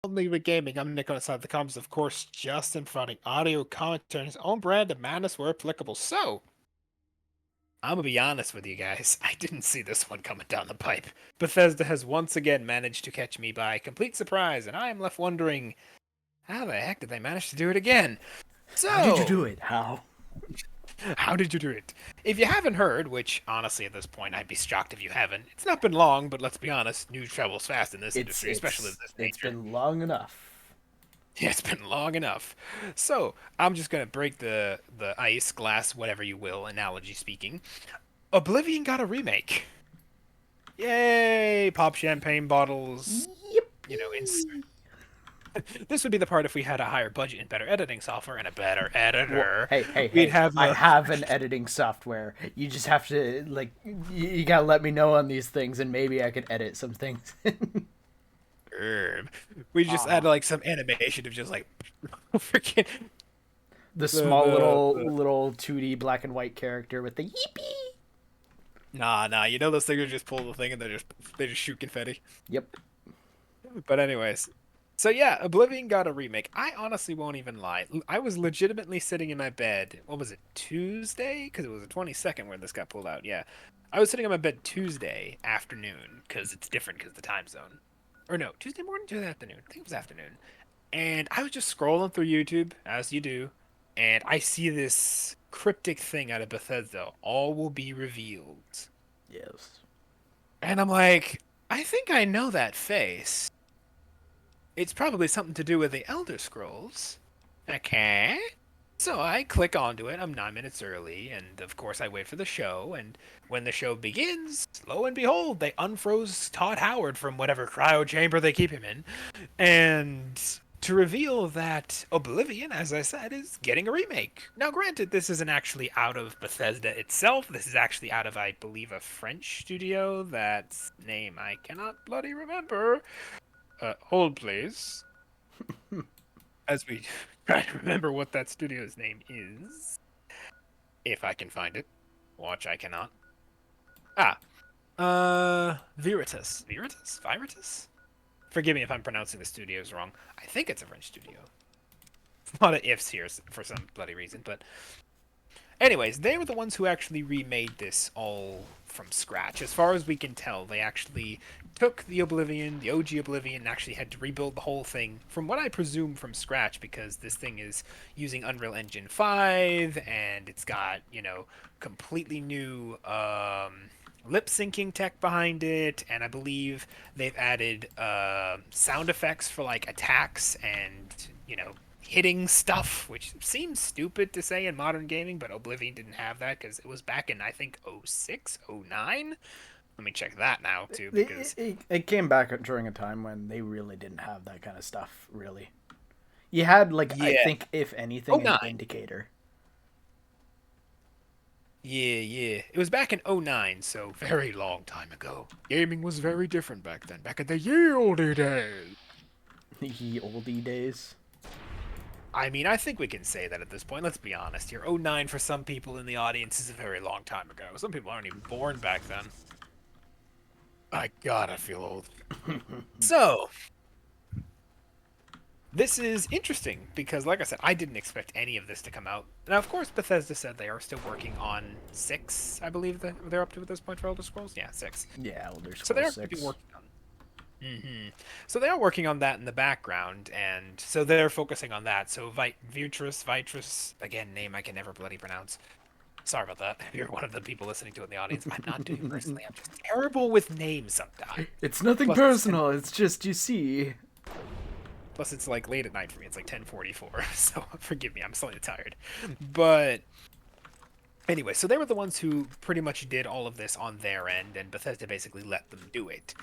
Only with gaming, I'm Nick on the side of the comms, of course, Justin fronting audio commentary on his own brand of madness where applicable. So, I'm gonna be honest with you guys, I didn't see this one coming down the pipe. Bethesda has once again managed to catch me by complete surprise, and I am left wondering, how the heck did they manage to do it again? How did you So, do it? How? how did you do it? If you haven't heard, which honestly at this point I'd be shocked if you haven't, it's not been long, but let's be honest, news travels fast in this It's industry, especially of it's this it's nature. been long enough. Yeah, it's been long enough. So I'm just gonna break the ice, glass, whatever you will, analogy speaking. Oblivion got a remake. Yay! Pop champagne bottles. You know, Yippee! this would be the part if we had a higher budget and better editing software and a better Well, editor. hey, hey, We'd hey! have I a. have an editing software. You just have to you gotta let me know on these things, and maybe I could edit some things. We just uh add like some animation of just like freaking the the small the, little the 2D black and white character with the yippee. nah. You know those things just pull the thing and they just shoot confetti. Yep. But anyways, so yeah, Oblivion got a remake. I honestly won't even lie. I was legitimately sitting in my bed. What was it, Tuesday? Because it was the 22nd when this got pulled out. Yeah, I was sitting on my bed Tuesday afternoon because it's different because the time zone. Or no, Tuesday morning, Tuesday afternoon. I think it was afternoon. And I was just scrolling through YouTube as you do, and I see this cryptic thing out of Bethesda. All will be revealed. Yes. And I'm like, I think I know that face. It's probably something to do with the Elder Scrolls. Okay. So I click onto it. I'm 9 minutes early, and of course I wait for the show. And when the show begins, lo and behold, they unfroze Todd Howard from whatever cryo chamber they keep him in, and to reveal that Oblivion, as I said, is getting a remake. Now, granted, this isn't actually out of Bethesda itself. This is actually out of, I believe, a French studio. That's name I cannot bloody remember. Hold, please. As we try to remember what that studio's name is. If I can find it. Watch, I cannot. Ah. Veritas. Veritas? Viritus? Forgive me if I'm pronouncing the studios wrong. I think it's a French studio. A lot of ifs here for some bloody reason, but anyways, they were the ones who actually remade this all from scratch. As far as we can tell, they actually took the Oblivion, the OG Oblivion, and actually had to rebuild the whole thing from what I presume from scratch because this thing is using Unreal Engine 5 and it's got, completely new lip syncing tech behind it, and I believe they've added sound effects for like attacks and, hitting stuff, which seems stupid to say in modern gaming, but Oblivion didn't have that because it was back in, I think, 06, 09. Let me check that now, too, because... It came back during a time when they really didn't have that kind of stuff, really. You had, I Yeah. think, if anything, an 09. indicator. Yeah. It was back in 09, so very long time ago. Gaming was very different back then, back in the ye olde days. Ye oldie days. I mean, I think we can say that at this point. Let's be honest here. 09 for some people in the audience is a very long time ago. Some people aren't even born back then. My God, I feel old. So, this is interesting because, like I said, I didn't expect any of this to come out. Now, of course, Bethesda said they are still working on 6, I believe that they're up to at this point for Elder Scrolls. Yeah, 6. Yeah, Elder So they are Scrolls 6. working on. So they are working on that in the background, and so they're focusing on that. So Vitrus, again, name I can never bloody pronounce. Sorry about that. If you're one of the people listening to it in the audience, I'm not doing personally. I'm just terrible with names sometimes. It's nothing Plus, personal. It's just you see. plus it's like late at night for me. It's like 10:44, so forgive me. I'm slightly tired. But anyway, so they were the ones who pretty much did all of this on their end, and Bethesda basically let them do it.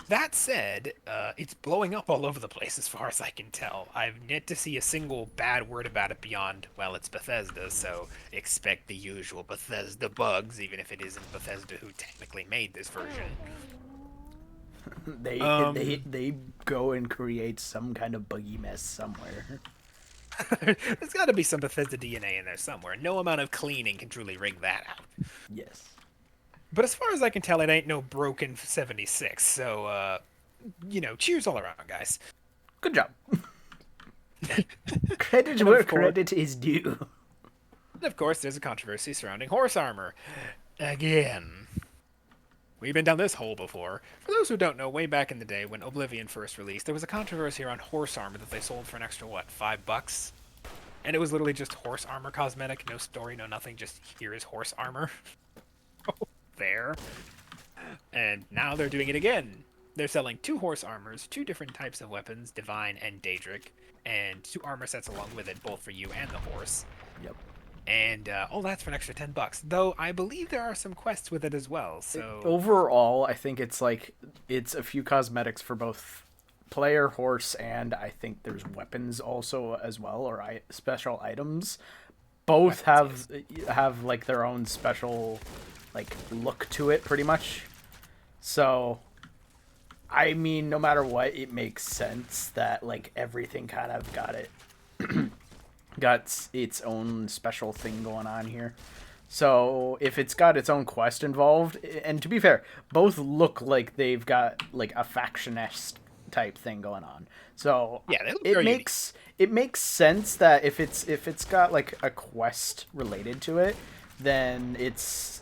That said, it's blowing up all over the place as far as I can tell. I've yet to see a single bad word about it beyond, well, it's Bethesda, so expect the usual Bethesda bugs, even if it isn't Bethesda who technically made this version. They go and create some kind of buggy mess somewhere. There's got to be some Bethesda DNA in there somewhere. No amount of cleaning can truly rig that out. Yes. But as far as I can tell, it ain't no broken 76, so, cheers all around, guys. Good job. Credit And where of course, credit is due. there's a controversy surrounding horse armor. Again, we've been down this hole before. For those who don't know, way back in the day when Oblivion first released, there was a controversy around horse armor that they sold for an extra, what, $5? And it was literally just horse armor cosmetic, no story, no nothing, just here is horse armor. There. And now they're doing it again. They're selling 2 horse armors, 2 different types of weapons, Divine and Daedric, and 2 armor sets along with it, both for you and the horse. Yep. And all that's for an extra $10. Though I believe there are some quests with it as well. So Overall, I think it's like it's a few cosmetics for both player, horse, and I think there's weapons also as well, or special items. Both have like their own special like look to it, pretty much. So, I mean, no matter what, it makes sense that like everything kind of got its own special thing going on here. So if it's got its own quest involved, and to be fair, both look like they've got like a factionist type thing going on. So yeah, they look it very makes it makes sense that if it's got like a quest related to it, then it's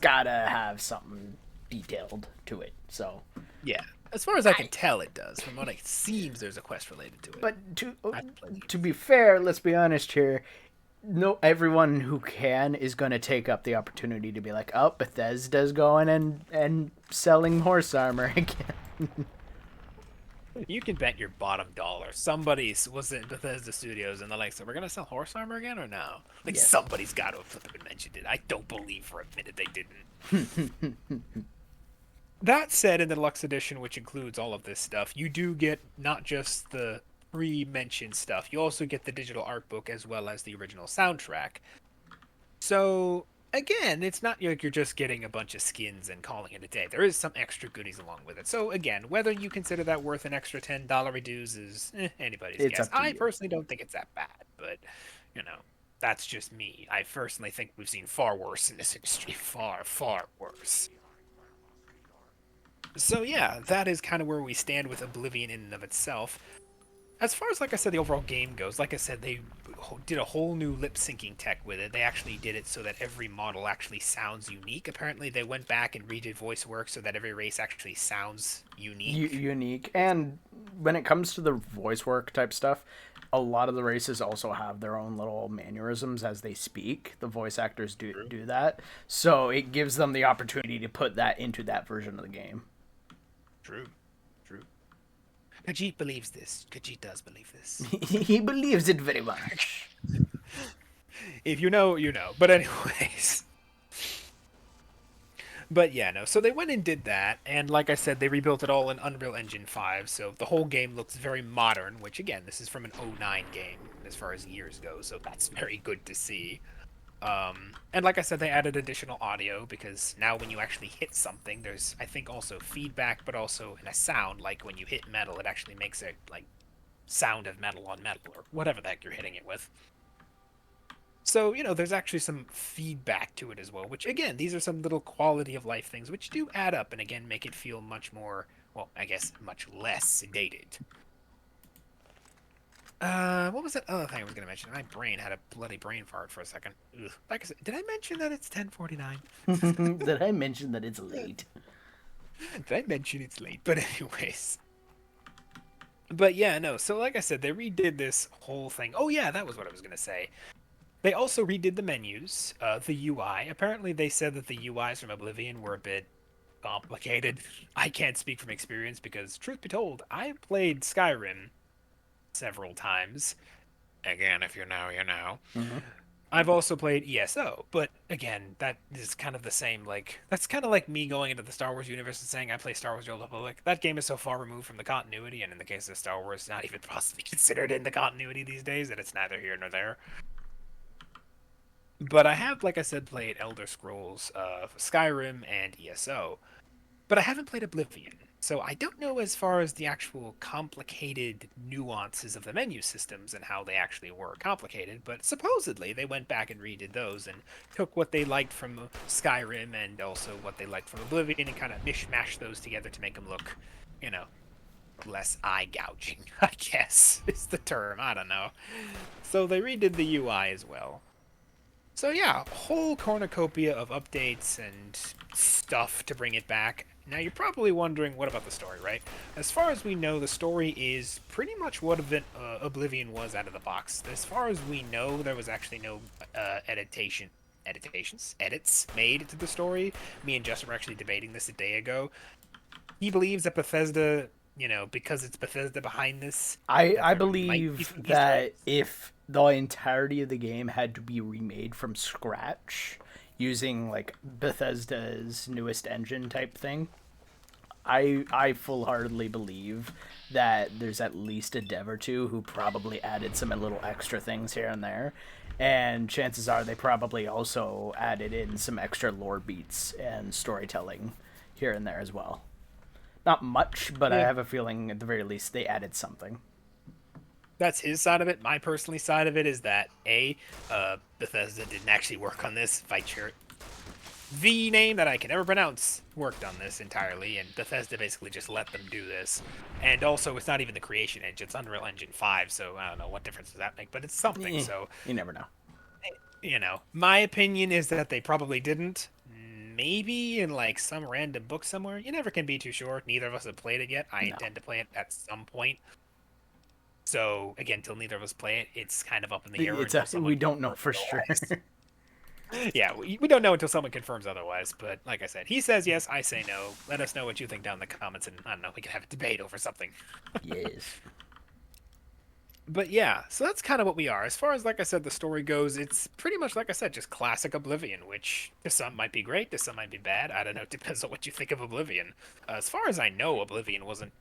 gotta have something detailed to it. So unique. Yeah, as far as I can tell, it does. From what it seems, there's a quest related to it. but to be fair, let's be honest here. No, everyone who can is going to take up the opportunity to be like, oh, Bethesda's going and selling horse armor again. You can bet your bottom dollar somebody was in Bethesda Studios and they're like, so we're gonna sell horse armor again or no? Like Yeah. somebody's got to have flipped and mentioned it. I don't believe for a minute they didn't. That said, in the deluxe edition, which includes all of this stuff, you do get not just the pre-mentioned stuff. You also get the digital art book as well as the original soundtrack. So again, it's not like you're just getting a bunch of skins and calling it a day. There is some extra goodies along with it. So again, whether you consider that worth an extra $10 dues is anybody's It's guess. up to I you. personally don't think it's that bad, but you know, that's just me. I personally think we've seen far worse in this industry. Far, far worse. So yeah, that is kind of where we stand with Oblivion in and of itself. As far as, like I said, the overall game goes, like I said, they did a whole new lip syncing tech with it. They actually did it so that every model actually sounds unique. Apparently, they went back and redid voice work so that every race actually sounds unique. Unique. And when it comes to the voice work type stuff, a lot of the races also have their own little mannerisms as they speak. The voice actors do that. So it gives them the opportunity to put that into that version of the game. True. True. Khajiit believes this. Khajiit does believe this. He believes it very much. If you know, you know. But anyways. But yeah, no. So they went and did that, and like I said, they rebuilt it all in Unreal Engine 5, so the whole game looks very modern, which again, this is from an '09 game as far as years go, so that's very good to see. And like I said, they added additional audio because now when you actually hit something, there's I think also feedback, but also in a sound. Like when you hit metal, it actually makes a like sound of metal on metal or whatever the heck you're hitting it with. So there's actually some feedback to it as well. Which again, these are some little quality of life things which do add up and again make it feel much more, well, I guess much less dated. What was that other thing I was gonna mention? My brain had a bloody brain fart for a second. Ugh. Like I said, did I mention that it's 10:49? Did I mention that it's late? Did I mention it's late? But anyways. But yeah, no. So like I said, they redid this whole thing. Oh yeah, that was what I was gonna say. They also redid the menus, the UI. Apparently, they said that the UIs from Oblivion were a bit complicated. I can't speak from experience because, truth be told, I played Skyrim several times. Again, if you know, you know. Mm-hmm. I've also played ESO, but again, that is kind of the same. Like that's kind of like me going into the Star Wars universe and saying I play Star Wars: The Old Republic. That game is so far removed from the continuity, and in the case of Star Wars, not even possibly considered in the continuity these days, that it's neither here nor there. But I have, like I said, played Elder Scrolls, Skyrim, and ESO. But I haven't played Oblivion, so I don't know as far as the actual complicated nuances of the menu systems and how they actually were complicated. But supposedly they went back and redid those and took what they liked from Skyrim and also what they liked from Oblivion and kind of mishmashed those together to make them look, you know, less eye gouging, I guess is the term. I don't know. So they redid the UI as well. So yeah, whole cornucopia of updates and stuff to bring it back. Now you're probably wondering, what about the story, right? As far as we know, the story is pretty much what Oblivion was out of the box. As far as we know, there was actually no edits made to the story. Me and Justin were actually debating this a day ago. He believes that Bethesda, because it's Bethesda behind this, that I there might be believe some Easter that eggs. if the entirety of the game had to be remade from scratch using like Bethesda's newest engine type thing, I full heartedly believe that there's at least a dev or two who probably added some little extra things here and there. And chances are they probably also added in some extra lore beats and storytelling here and there as well. Not much, but I Yeah. have a feeling at the very least they added something. That's his side of it. My personally side of it is that Bethesda didn't actually work on this. The name that I can never pronounce worked on this entirely, and Bethesda basically just let them do this. And also, it's not even the creation engine; it's Unreal Engine 5. So I don't know what difference does that make, but it's something. Eh, So you never know. my opinion is that they probably didn't. Maybe in like some random book somewhere. You never can be too sure. Neither of us have played it yet. I No, intend to play it at some point. So again, till neither of us play it, it's kind of up in the air it's until a someone we don't know confirms for sure. otherwise. Yeah, we don't know until someone confirms otherwise. But like I said, he says yes, I say no. Let us know what you think down in the comments, and I don't know, we can have a debate over something. Yes. But yeah, so that's kind of what we are. As far as, like I said, the story goes, it's pretty much, like I said, just classic Oblivion, which to some might be great, to some might be bad. I don't know. It depends on what you think of Oblivion. As far as I know, Oblivion wasn't,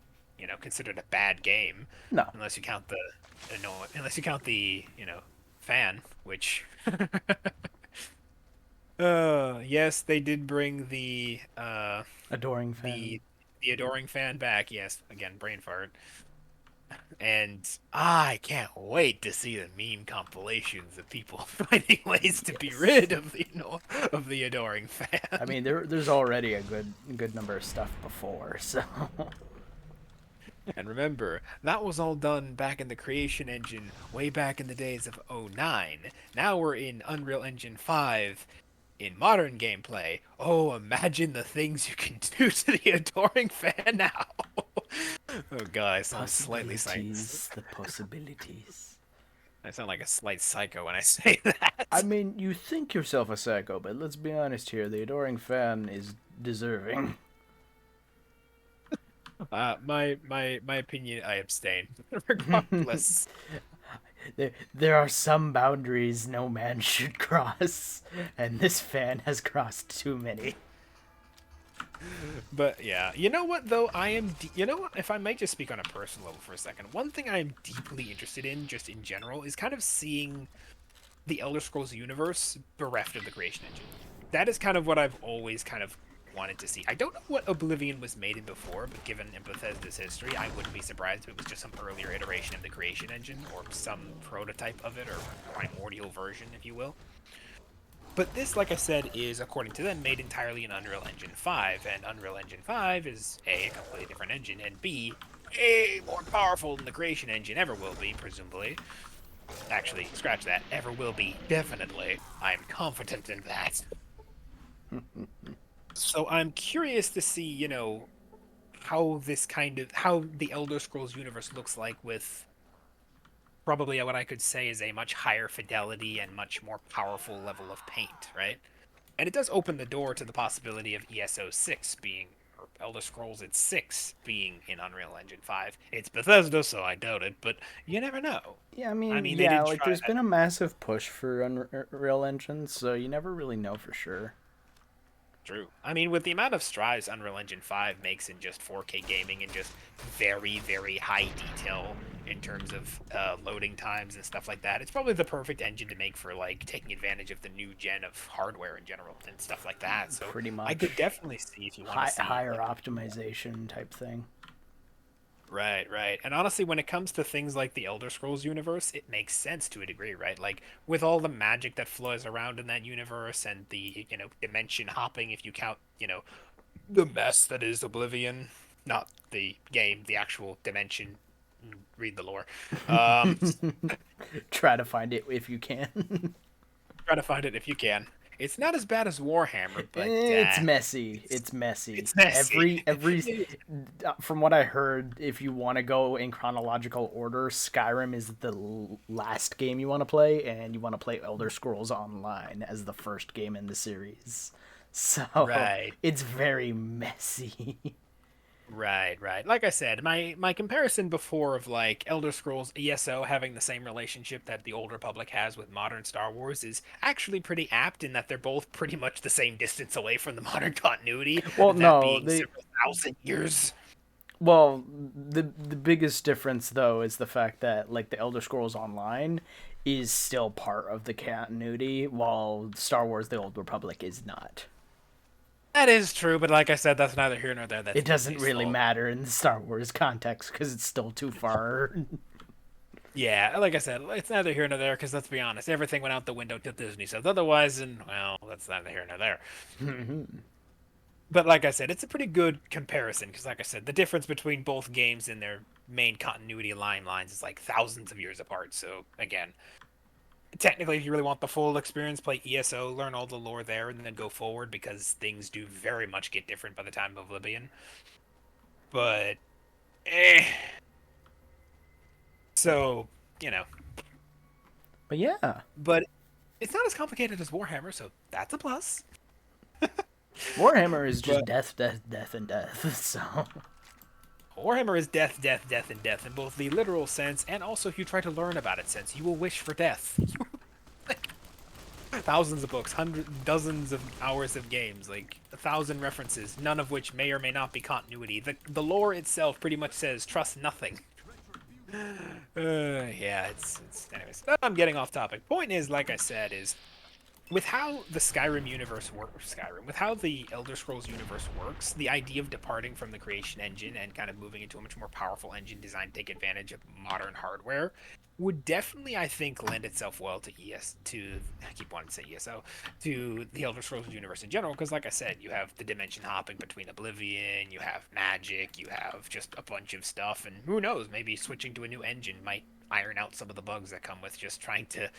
considered a bad game, No. unless you count the, no, unless you count the, fan, which, yes, they did bring Adoring fan. the, the adoring fan back. Yes, again, brain fart. And I can't wait to see the meme compilations of people finding ways to be Yes. rid of the adoring I fan. mean, there's already a good number of stuff before, so And remember, that was all done back in the creation engine way back in the days of '09. Now we're in Unreal Engine 5 in modern gameplay. Oh, imagine the things you can do to the adoring fan now. Oh god, possibilities, the possibilities. I sound like a slight psycho when I say I that. mean, you think yourself a psycho, but let's be honest here. The adoring fan is deserving. My opinion, I abstain. Regardless. There are some boundaries no man should cross, and this fan has crossed too many. But yeah, you know what though? You know what? If I might just speak on a personal level for a second, one thing I am deeply interested in, just in general, is kind of seeing the Elder Scrolls universe bereft of the creation engine. That is kind of what I've always kind of wanted to see. I don't know what Oblivion was made in before, but given Bethesda's history, I wouldn't be surprised if it was just some earlier iteration of the creation engine, or some prototype of it, or primordial version, if you will. But this, like I said, is, according to them, made entirely in Unreal Engine 5, and Unreal Engine 5 is A, a completely different engine, and B, way more powerful than the creation engine ever will be, presumably. Actually, scratch that. Ever will be, definitely. I'm confident in that. So I'm curious to see, how the Elder Scrolls universe looks like with probably what I could say is a much higher fidelity and much more powerful level of paint, right? And it does open the door to the possibility of ESO 6 being, or Elder Scrolls it's 6 being in Unreal Engine 5. It's Bethesda, so I doubt it, but you never know. Yeah, I I mean, mean, they yeah, did like try there's that. been a massive push for Unreal Engine, so you never really know for sure. True. I mean, with the amount of strides Unreal Engine 5 makes in just 4K gaming and just very, very high detail in terms of loading times and stuff like that, it's probably the perfect engine to make for like taking advantage of the new gen of hardware in general and stuff like that. So Pretty I could much definitely see if you want to see higher like. optimization type thing. Right, right. And honestly, when it comes to things like the Elder Scrolls universe, it makes sense to a degree, right? Like with all the magic that flows around in that universe and the, dimension hopping if you count, the mess that is Oblivion. not the game, the actual dimension. Read the lore. Um, Try to find it if you can. try to find it if you can. It's not as bad as Warhammer, but It's messy. It's messy. it's messy. Every from what I heard, if you want to go in chronological order, Skyrim is the last game you want to play, and you want to play Elder Scrolls Online as the first game in the series. So Right. it's very messy. Right, right. Like I said, my comparison before of like Elder Scrolls ESO having the same relationship that the Old Republic has with modern Star Wars is actually pretty apt in that they're both pretty much the same distance away from the modern continuity, Well, that no, being they several thousand years. well the biggest difference though is the fact that like the Elder Scrolls Online is still part of the continuity, while Star Wars: The Old Republic is not. That is true, but like I said, that's neither here nor there. That's It doesn't Disney's really fault. matter in the Star Wars context because it's still too far. Yeah, like I said, it's neither here nor there because let's be honest, everything went out the window till Disney says otherwise, and well, that's neither here nor there. But like I said, it's a pretty good comparison because, like I said, the difference between both games and their main continuity line lines is like thousands of years apart. So again, technically, if you really want the full experience, play ESO, learn all the lore there, and then go forward because things do very much get different by the time of Oblivion. But, eh. So, you know, But yeah, but it's not as complicated as Warhammer, so that's a plus. Warhammer is just But death, death, death, and death. So Warhammer is death, death, death, and death in both the literal sense and also if you try to learn about it sense. You will wish for death. Thousands of books, hundreds, dozens of hours of games, like 1,000 references, none of which may or may not be continuity. The lore itself pretty much says trust nothing. Yeah, it's anyways. I'm getting off topic. Point is, like I said, is with how the Skyrim universe works, with how the Elder Scrolls universe works, the idea of departing from the creation engine and kind of moving into a much more powerful engine designed to take advantage of modern hardware would definitely, I think, lend itself well to I keep wanting to say ESO, to the Elder Scrolls universe in general, because like I said, you have the dimension hopping between Oblivion, you have magic, you have just a bunch of stuff, and who knows, maybe switching to a new engine might iron out some of the bugs that come with just trying to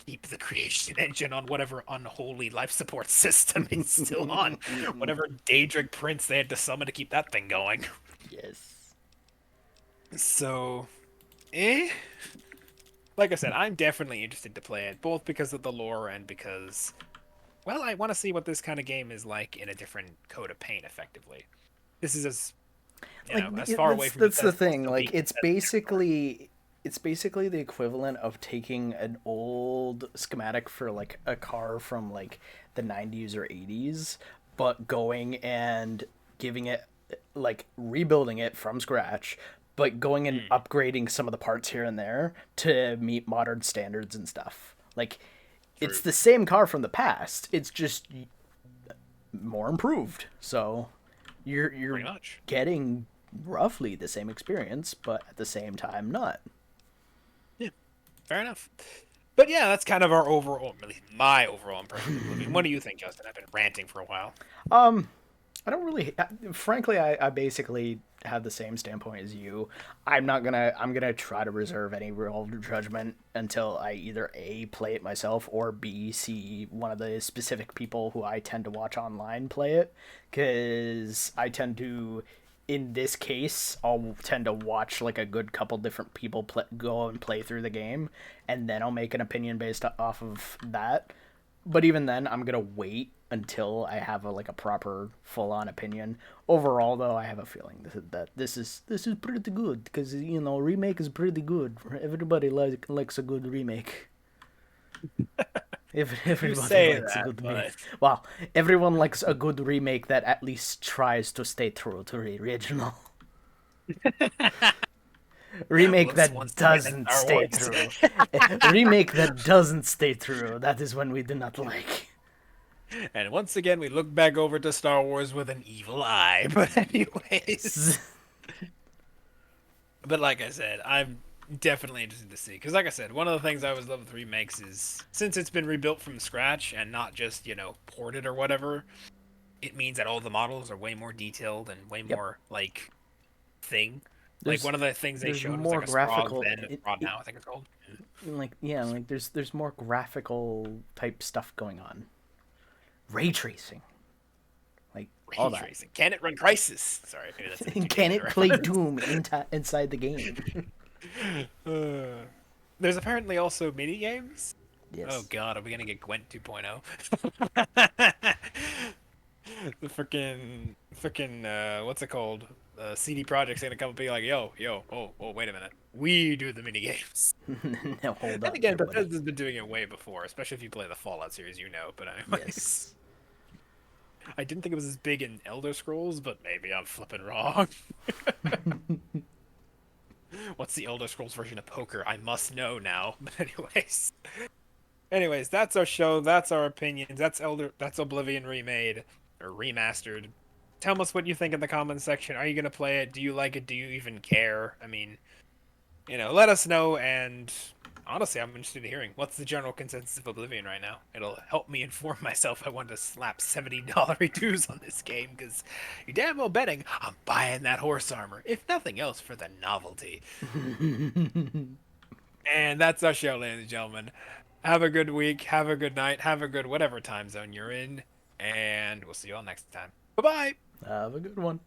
keep the creation engine on whatever unholy life support system it's still on. Whatever Daedric prince they had to summon to keep that thing going. yes. So, eh. Like I said, I'm definitely interested to play it, both because of the lore and because, well, I want to see what this kind of game is like in a different coat of paint, effectively. This is Like as far away from that's the Bethesda thing. still Like being it's basically the equivalent of taking an old schematic for like a car from like the 90s or 80s, but going and giving it like rebuilding it from scratch, but going and upgrading some of the parts here and there to meet modern standards and stuff. Like it's true. the same car from the past. It's just more improved. So you're Pretty much. getting roughly the same experience, but at the same time not. Yeah, fair enough. But yeah, that's kind of our overall, really my overall impression of Oblivion. What do you think, Justin? I've been ranting for a while. I don't really, frankly, I basically have the same standpoint as you. I'm gonna try to reserve any real judgment until I either A, play it myself, or B, see one of the specific people who I tend to watch online play it. Because I tend to, in this case, I'll tend to watch like a good couple different people go and play through the game, and then I'll make an opinion based off of that. But even then, I'm gonna wait until I have like a proper full on opinion. Overall, though, I have a feeling that this is pretty good because remake is pretty good. Everybody likes a good remake. If You everybody say likes a that, good remake, but well, everyone likes a good remake that at least tries to stay true to the original. Remake looks once that again at doesn't Star stay Wars. true. Remake that doesn't stay true. That is when we do not like. And once again, we look back over to Star Wars with an evil eye. But anyways, but like I said, I'm definitely interested to see because, like I said, one of the things I always love with remakes is since it's been rebuilt from scratch and not just ported or whatever. it means that all the models are way more detailed and way Yep. more like thing. Like There's one of the things they there's showed was more like a Sprog graphical then, a Sprog now, I think it's called. like yeah, like there's more graphical type stuff going on. Ray tracing, like all Ray that. tracing. Can it run Crisis? Sorry, maybe that's a bit too Can dated a it play reference. Doom inside the game? There's apparently also mini games. Oh Yes. god, are we gonna get Gwent 2.0? The freaking what's it called? CD Projekt's gonna come and be like, oh, wait a minute, we do the mini games. Now hold And up again, there, buddy. Bethesda's been doing it way before, especially if you play the Fallout series, you know. But anyways, Yes. I didn't think it was as big in Elder Scrolls, but maybe I'm flipping wrong. What's the Elder Scrolls version of poker? I must know now. But anyways, that's our show. That's our opinions. That's Oblivion remade or remastered. Tell us what you think in the comments section. Are you gonna play it? Do you like it? Do you even care? I mean, let us know. And honestly, I'm interested in hearing what's the general consensus of Oblivion right now. It'll help me inform myself. I want to slap $70 reviews on this game because you damn well betting I'm buying that horse armor, if nothing else for the novelty. And that's our show, ladies and gentlemen. Have a good week. Have a good night. Have a good whatever time zone you're in. And we'll see you all next time. Bye bye. Have a good one.